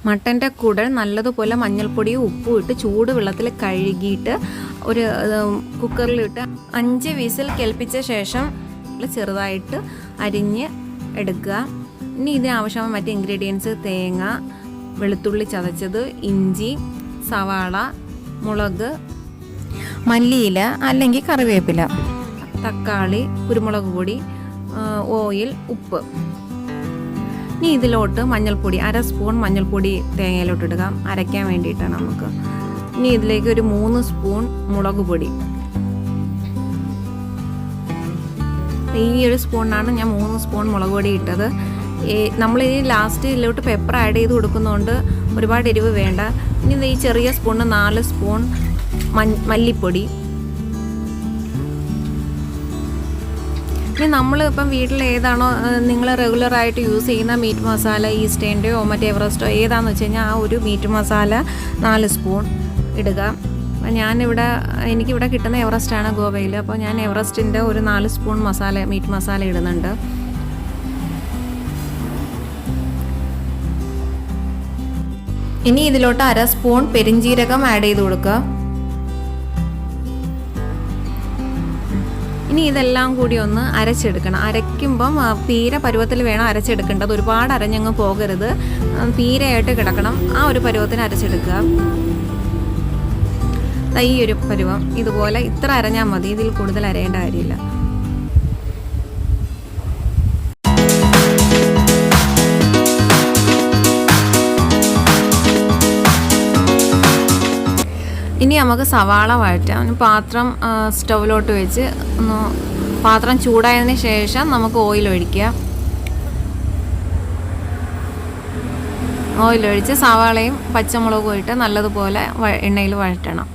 മട്ടൻ്റെ കുടൽ നല്ലതുപോലെ മഞ്ഞൾപ്പൊടിയും ഉപ്പും ഇട്ട് ചൂട് വെള്ളത്തിൽ കഴുകിയിട്ട് ഒരു കുക്കറിലിട്ട് 5 വിസിൽ കേൾപ്പിച്ച ശേഷം ചെറുതായിട്ട് അരിഞ്ഞ് എടുക്കുക. ഇനി ഇതിനാവശ്യമായ മറ്റ് ഇൻഗ്രീഡിയൻസ്: തേങ്ങ, വെളുത്തുള്ളി ചതച്ചത്, ഇഞ്ചി, സവാള, മുളക്, മല്ലിയില അല്ലെങ്കിൽ കറിവേപ്പില, തക്കാളി, കുരുമുളക് പൊടി, ഓയിൽ, ഉപ്പ്. ഇനി ഇതിലോട്ട് മഞ്ഞൾപ്പൊടി 1/2 സ്പൂൺ മഞ്ഞൾപ്പൊടി തേങ്ങയിലോട്ട് ഇടുക, അരയ്ക്കാൻ വേണ്ടിയിട്ടാണ് നമുക്ക്. ഇനി ഇതിലേക്ക് ഒരു 3 സ്പൂൺ മുളക് പൊടി. ഈ ഒരു സ്പൂണിനാണ് ഞാൻ 3 സ്പൂൺ മുളക് പൊടി ഇട്ടത്. നമ്മൾ ഈ ലാസ്റ്റ് ഇതിലോട്ട് പെപ്പർ ആഡ് ചെയ്ത് കൊടുക്കുന്നതുകൊണ്ട് ഒരുപാട് എരിവ് വേണ്ട. ഇനി ഈ ചെറിയ സ്പൂണിന് 4 സ്പൂൺ മല്ലിപ്പൊടി. ഇനി നമ്മൾ ഇപ്പം വീട്ടിൽ ഏതാണോ നിങ്ങൾ റെഗുലറായിട്ട് യൂസ് ചെയ്യുന്ന മീറ്റ് മസാല, ഈസ്റ്റേൻ്റെയോ മറ്റേ എവറസ്റ്റോ ഏതാണെന്ന് വെച്ച് കഴിഞ്ഞാൽ ആ ഒരു മീറ്റ് മസാല 4 സ്പൂൺ ഇടുക. എനിക്കിവിടെ കിട്ടുന്ന എവറസ്റ്റാണ് ഗോവയിൽ. അപ്പോൾ ഞാൻ എവറസ്റ്റിൻ്റെ ഒരു 4 സ്പൂൺ മീറ്റ് മസാല ഇടുന്നുണ്ട്. ഇനി ഇതിലോട്ട് 1/2 സ്പൂൺ പെരിഞ്ജീരകം ആഡ് ചെയ്ത് കൊടുക്കുക. ഇനി ഇതെല്ലാം കൂടി ഒന്ന് അരച്ചെടുക്കണം. അരയ്ക്കുമ്പം പീര പരുവത്തിൽ വേണം അരച്ചെടുക്കേണ്ടത്. ഒരുപാട് അരഞ്ഞങ്ങ് പോകരുത്, പീരയായിട്ട് കിടക്കണം. ആ ഒരു പരുവത്തിന് അരച്ചെടുക്കുക. ഈ ഒരു പരുവം ഇതുപോലെ ഇത്ര അരഞ്ഞാൽ മതി, ഇതിൽ കൂടുതൽ അരയേണ്ട കാര്യമില്ല. ഇനി നമുക്ക് സവാള വഴറ്റാം. പാത്രം സ്റ്റൗവിലോട്ട് വെച്ച് പാത്രം ചൂടായതിന് ശേഷം നമുക്ക് ഓയിൽ ഒഴിക്കുക. ഓയിലൊഴിച്ച് സവാളയും പച്ചമുളകും ഇട്ട് നല്ലതുപോലെ എണ്ണയിൽ വഴറ്റണം.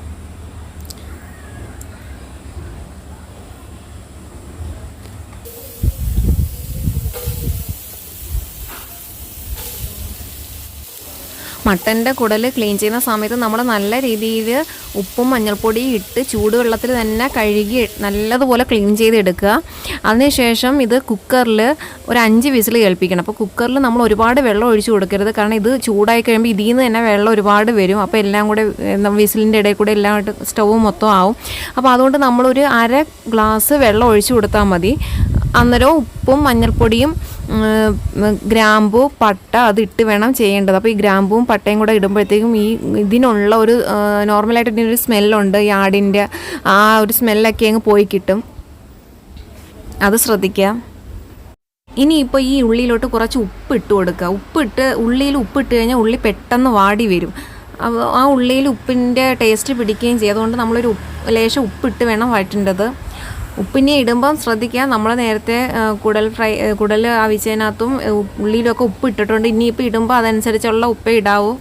മട്ടൻ്റെ കുടൽ ക്ലീൻ ചെയ്യുന്ന സമയത്ത് നമ്മൾ നല്ല രീതിയിൽ ഉപ്പും മഞ്ഞൾപ്പൊടിയും ഇട്ട് ചൂടുവെള്ളത്തിൽ തന്നെ കഴുകി നല്ലതുപോലെ ക്ലീൻ ചെയ്തെടുക്കുക. അതിനുശേഷം ഇത് കുക്കറിൽ ഒരു 5 വിസിൽ കേൾപ്പിക്കണം. അപ്പോൾ കുക്കറിൽ നമ്മൾ ഒരുപാട് വെള്ളം ഒഴിച്ച് കൊടുക്കരുത്, കാരണം ഇത് ചൂടായി കഴിയുമ്പോൾ ഇതിൽ നിന്ന് തന്നെ വെള്ളം ഒരുപാട് വരും. അപ്പോൾ എല്ലാം കൂടെ വിസിലിൻ്റെ ഇടയിൽ കൂടെ എല്ലാം ആയിട്ട് സ്റ്റൗവ് മൊത്തം ആവും. അപ്പോൾ അതുകൊണ്ട് നമ്മളൊരു 1/2 ഗ്ലാസ് വെള്ളം ഒഴിച്ച് കൊടുത്താൽ മതി. അന്നേരം ഉപ്പും മഞ്ഞൾപ്പൊടിയും ഗ്രാമ്പൂ, പട്ട അതിട്ട് വേണം ചെയ്യേണ്ടത്. അപ്പോൾ ഈ ഗ്രാമ്പൂവും പട്ടയും കൂടെ ഇടുമ്പോഴത്തേക്കും ഇതിനുള്ള ഒരു നോർമലായിട്ട് ഇതിനൊരു സ്മെല്ലുണ്ട്, ഈ ആടിൻ്റെ ആ ഒരു സ്മെല്ലൊക്കെ അങ്ങ് പോയി കിട്ടും. അത് ശ്രദ്ധിക്കുക. ഇനിയിപ്പോൾ ഈ ഉള്ളിയിലോട്ട് കുറച്ച് ഉപ്പ് ഇട്ട് കൊടുക്കുക. ഉള്ളിയിൽ ഉപ്പിട്ട് കഴിഞ്ഞാൽ ഉള്ളി പെട്ടെന്ന് വാടി വരും. ആ ഉള്ളിയിൽ ഉപ്പിൻ്റെ ടേസ്റ്റ് പിടിക്കുകയും ചെയ്യും. അതുകൊണ്ട് നമ്മളൊരു ലേശം ഉപ്പിട്ട് വേണം വഴറ്റേണ്ടത്. ഉപ്പിനെ ഇടുമ്പം ശ്രദ്ധിക്കുക, നമ്മൾ നേരത്തെ കുടൽ അവിച്ചതിനകത്തും ഉള്ളിയിലൊക്കെ ഉപ്പ് ഇട്ടിട്ടുണ്ട്. ഇനിയിപ്പോൾ ഇടുമ്പോൾ അതനുസരിച്ചുള്ള ഉപ്പേ ഇടാവൂ.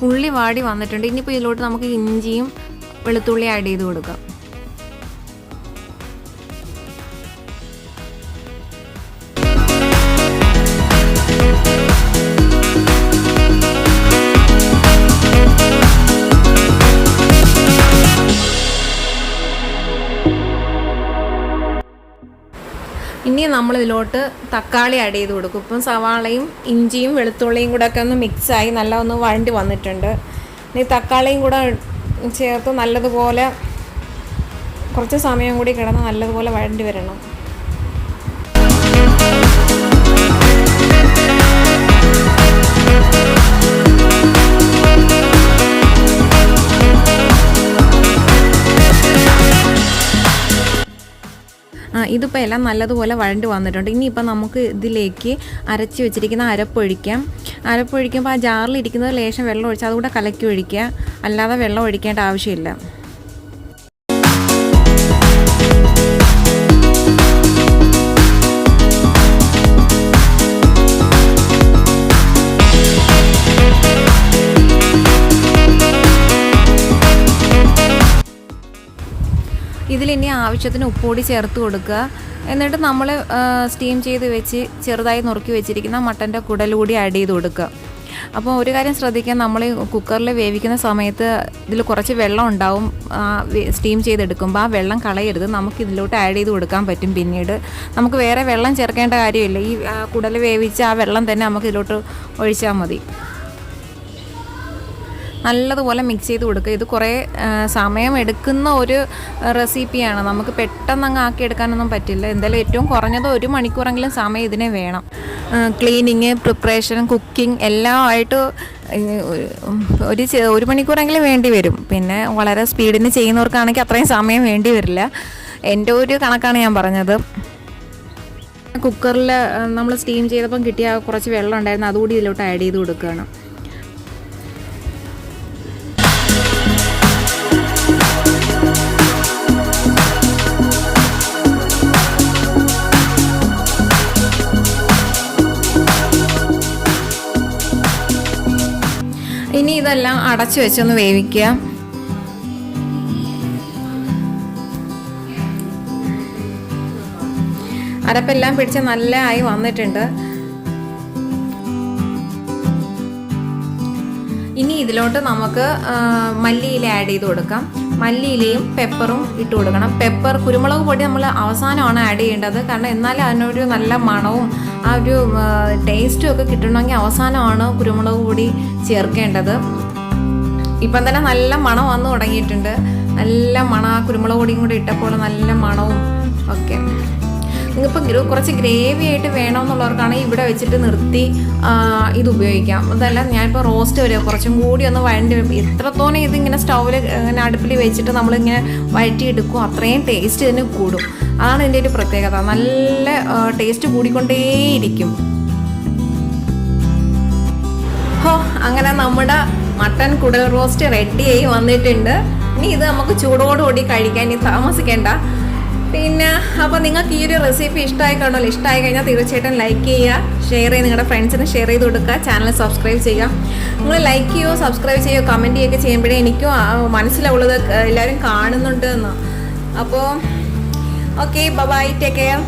ഉള്ളി വാടി വന്നിട്ടുണ്ട്. ഇനിയിപ്പോൾ ഇതിലോട്ട് നമുക്ക് ഇഞ്ചിയും വെളുത്തുള്ളി ആഡ് ചെയ്ത് കൊടുക്കാം. ഇനി നമ്മളിതിലോട്ട് തക്കാളി ആഡ് ചെയ്ത് കൊടുക്കും. ഇപ്പം സവാളയും ഇഞ്ചിയും വെളുത്തുള്ളിയും കൂടെ ഒക്കെ ഒന്ന് മിക്സായി നല്ല ഒന്ന് വഴണ്ടി വന്നിട്ടുണ്ട്. ഇനി തക്കാളിയും കൂടെ ചേർത്ത് നല്ലതുപോലെ കുറച്ച് സമയം കൂടി കിടന്ന് നല്ലതുപോലെ വഴണ്ടി വരണം. ഇതിപ്പോൾ എല്ലാം നല്ലതുപോലെ വഴണ്ട് വന്നിട്ടുണ്ട്. ഇനിയിപ്പോൾ നമുക്ക് ഇതിലേക്ക് അരച്ച് വെച്ചിരിക്കുന്ന അരപ്പൊഴിക്കുമ്പോൾ ആ ജാറിലിരിക്കുന്നത് ലേശം വെള്ളം ഒഴിച്ച് അതുകൂടെ കലക്കി ഒഴിക്കുക. അല്ലാതെ വെള്ളം ഒഴിക്കേണ്ട ആവശ്യമില്ല. ഇതിലിനി ആവശ്യത്തിന് ഉപ്പുപൊടി ചേർത്ത് കൊടുക്കുക. എന്നിട്ട് നമ്മൾ സ്റ്റീം ചെയ്ത് വെച്ച് ചെറുതായി നുറുക്കി വെച്ചിരിക്കുന്ന മട്ടൻ്റെ കുടൽ കൂടി ആഡ് ചെയ്ത് കൊടുക്കുക. അപ്പോൾ ഒരു കാര്യം ശ്രദ്ധിക്കാൻ, നമ്മൾ കുക്കറിൽ വേവിക്കുന്ന സമയത്ത് ഇതിൽ കുറച്ച് വെള്ളം ഉണ്ടാവും സ്റ്റീം ചെയ്തെടുക്കുമ്പോൾ. ആ വെള്ളം കളയരുത്, നമുക്ക് ഇതിലോട്ട് ആഡ് ചെയ്ത് കൊടുക്കാൻ പറ്റും. പിന്നീട് നമുക്ക് വേറെ വെള്ളം ചേർക്കേണ്ട കാര്യമില്ല. ഈ കുടൽ വേവിച്ച് ആ വെള്ളം തന്നെ നമുക്ക് ഇതിലോട്ട് ഒഴിച്ചാൽ മതി. നല്ലതുപോലെ മിക്സ് ചെയ്ത് കൊടുക്കുക. ഇത് കുറേ സമയം എടുക്കുന്ന ഒരു റെസിപ്പിയാണ്. നമുക്ക് പെട്ടെന്ന് അങ്ങ് ആക്കിയെടുക്കാനൊന്നും പറ്റില്ല. എന്തായാലും ഏറ്റവും കുറഞ്ഞത് 1 മണിക്കൂറെങ്കിലും സമയം ഇതിനെ വേണം. ക്ലീനിങ്, പ്രിപ്പറേഷൻ, കുക്കിംഗ് എല്ലാം ആയിട്ട് 1 മണിക്കൂറെങ്കിലും വേണ്ടി വരും. പിന്നെ വളരെ സ്പീഡിന് ചെയ്യുന്നവർക്കാണെങ്കിൽ അത്രയും സമയം വേണ്ടി വരില്ല. എൻ്റെ ഒരു കണക്കാണ് ഞാൻ പറഞ്ഞത്. കുക്കറിൽ നമ്മൾ സ്റ്റീം ചെയ്തപ്പം കിട്ടിയ കുറച്ച് വെള്ളം ഉണ്ടായിരുന്നു, അതുകൂടി ഇതിലോട്ട് ആഡ് ചെയ്ത് കൊടുക്കുകയാണ്. ഇനി ഇതെല്ലാം അടച്ചു വെച്ചൊന്ന് വേവിക്കുക. അരപ്പെല്ലാം പിടിച്ച് നല്ല ആയി വന്നിട്ടുണ്ട്. ഇനി ഇതിലോട്ട് നമുക്ക് മല്ലിയില ആഡ് ചെയ്ത് കൊടുക്കാം. മല്ലിയിലയും പെപ്പറും ഇട്ട് കൊടുക്കണം. കുരുമുളക് പൊടി നമ്മൾ അവസാനമാണ് ആഡ് ചെയ്യേണ്ടത്. കാരണം എന്നാലും അതിനൊരു നല്ല മണവും ആ ഒരു ടേസ്റ്റും ഒക്കെ കിട്ടണമെങ്കിൽ അവസാനമാണ് കുരുമുളക് പൊടി ചേർക്കേണ്ടത്. ഇപ്പം തന്നെ നല്ല മണം വന്നു തുടങ്ങിയിട്ടുണ്ട്. നല്ല മണം, ആ കുരുമുളക് പൊടിയും കൂടി ഇട്ടപ്പോൾ നല്ല മണവും ഒക്കെ. നിങ്ങൾക്കിപ്പോൾ കുറച്ച് ഗ്രേവി ആയിട്ട് വേണമെന്നുള്ളവർക്കാണെങ്കിൽ ഇവിടെ വെച്ചിട്ട് നിർത്തി ഇത് ഉപയോഗിക്കാം. അതല്ല, ഞാനിപ്പോൾ റോസ്റ്റ് വരിക കുറച്ചും കൂടി ഒന്ന് വഴണ്ടി, എത്രത്തോളം ഇതിങ്ങനെ സ്റ്റൗവിൽ ഇങ്ങനെ അടുപ്പിൽ വെച്ചിട്ട് നമ്മളിങ്ങനെ വഴറ്റിയെടുക്കും അത്രയും ടേസ്റ്റ് ഇതിന് കൂടും. അതാണ് ഇതിൻ്റെ ഒരു പ്രത്യേകത. നല്ല ടേസ്റ്റ് കൂടിക്കൊണ്ടേയിരിക്കും. അങ്ങനെ നമ്മുടെ മട്ടൻ കുടൽ റോസ്റ്റ് റെഡിയായി വന്നിട്ടുണ്ട്. ഇനി ഇത് നമുക്ക് ചൂടോടുകൂടി കഴിക്കാൻ ഇനി താമസിക്കേണ്ട. പിന്നെ അപ്പോൾ നിങ്ങൾക്ക് ഈ ഒരു റെസിപ്പി ഇഷ്ടമായി കാണുമല്ലോ. ഇഷ്ടമായി കഴിഞ്ഞാൽ തീർച്ചയായിട്ടും ലൈക്ക് ചെയ്യുക, ഷെയർ ചെയ്യുക, നിങ്ങളുടെ ഫ്രണ്ട്സിന് ഷെയർ ചെയ്ത് കൊടുക്കുക, ചാനൽ സബ്സ്ക്രൈബ് ചെയ്യുക. നിങ്ങൾ ലൈക്ക് ചെയ്യുകയോ സബ്സ്ക്രൈബ് ചെയ്യുകയോ കമൻറ്റ് ചെയ്യുകയൊക്കെ ചെയ്യുമ്പോഴേ എനിക്കും മനസ്സിലാവുള്ളത് എല്ലാവരും കാണുന്നുണ്ട് എന്ന്. അപ്പോൾ ഓക്കെ, ബൈ, ടേക്ക് കെയർ.